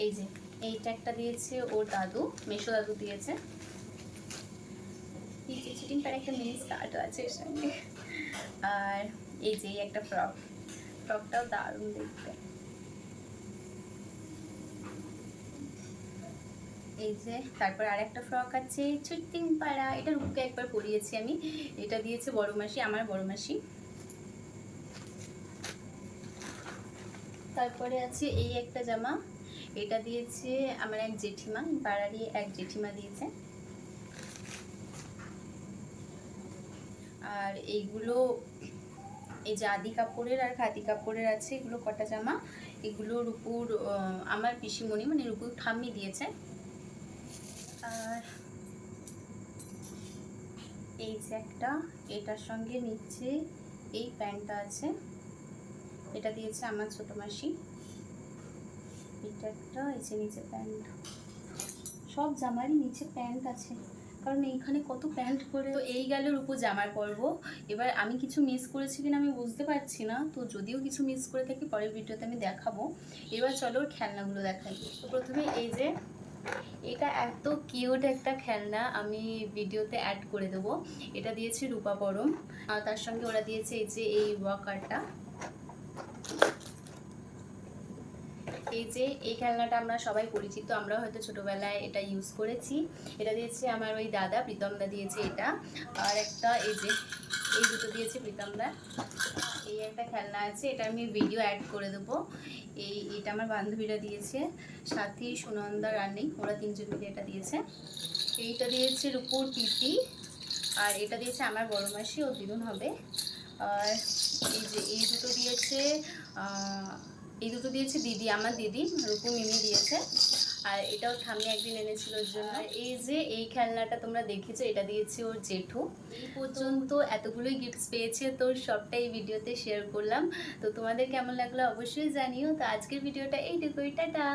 এই যে এইটা একটা দিয়েছে ওর দাদু, মেসো দাদু দিয়েছে। এই যে চিটিং পাড়া একটা মিনি স্কার্টও আছে এর সঙ্গে। আর এই যে একটা ফ্রকটাও দারুণ দেখতে। এই যে তারপর আর একটা ফ্রক আছে চিটিং পাড়া, এটা রূপকে একবার পরিয়েছি আমি। এটা দিয়েছে বড় মাসি, আমার বড় মাসি। তারপরে আছে এই একটা জামা, এটা দিয়েছে আমার এক জেঠিমা, পাড়ারই এক জেঠিমা দিয়েছে। আর এইগুলো এই যে আদি কাপড়ের আর খাদি কাপড়ের আছে, এগুলো কটা জামা। এগুলো রূপুর আমার পিসিমণি মানে রূপুর ঠাম্মি দিয়েছে। আর এই যে একটা, এটার সঙ্গে নিচে এই প্যান্টটা আছে, এটা দিয়েছে আমার ছোট মাসি। এটা একটা, এই যে নিচে প্যান্ট, সব জামারই নিচে প্যান্ট আছে, কারণ এইখানে কত প্যান্ট পরে। তো এই গেল রূপু জামার পর্ব। এবার আমি কিছু মিস করেছি কিনা আমি বুঝতে পারছি না, তো যদিও কিছু মিস করে থাকি পরের ভিডিওতে আমি দেখাবো। এবার চলো ওর খেলনাগুলো দেখাই। তো প্রথমে এই যে এটা এত কিউট একটা খেলনা, আমি ভিডিওতে অ্যাড করে দেবো। এটা দিয়েছে রূপা পরম, আর তার সঙ্গে ওরা দিয়েছে এই যে এই ওয়াকারটা। এই যে এই খেলনাটা আমরা সবাই পরিচিত, আমরা হয়তো ছোটবেলায় এটা ইউজ করেছি। এটা দিয়েছে আমার ওই দাদা, প্রীতমদা দিয়েছে এটা। আর একটা এই যে এই দুটো দিয়েছে প্রীতমদা। এই একটা খেলনা আছে, এটা আমি ভিডিও অ্যাড করে দেবো। এটা আমার বান্ধবীরা দিয়েছে, সাথী, সুনন্দা, রানী, ওরা তিনজন মিলে এটা দিয়েছে। এইটা দিয়েছে রূপুর পিপি, আর এটা দিয়েছে আমার বড় মাসি, ও দিদুন হবে। আর এই যে এই দুটো দিয়েছে দিদি, আমার দিদি রূপু মিমি দিয়েছে। আর এটাও ঠাম্মি একদিন এনেছিল ওর জন্য। আর এই যে এই খেলনাটা তোমরা দেখেছো, এটা দিয়েছে ওর জেঠু। এই পর্যন্ত এতগুলোই গিফটস পেয়েছে, তো সবটাই এই ভিডিওতে শেয়ার করলাম। তো তোমাদের কেমন লাগলো অবশ্যই জানিও। তো আজকের ভিডিওটা এইটুকুই, টাটা।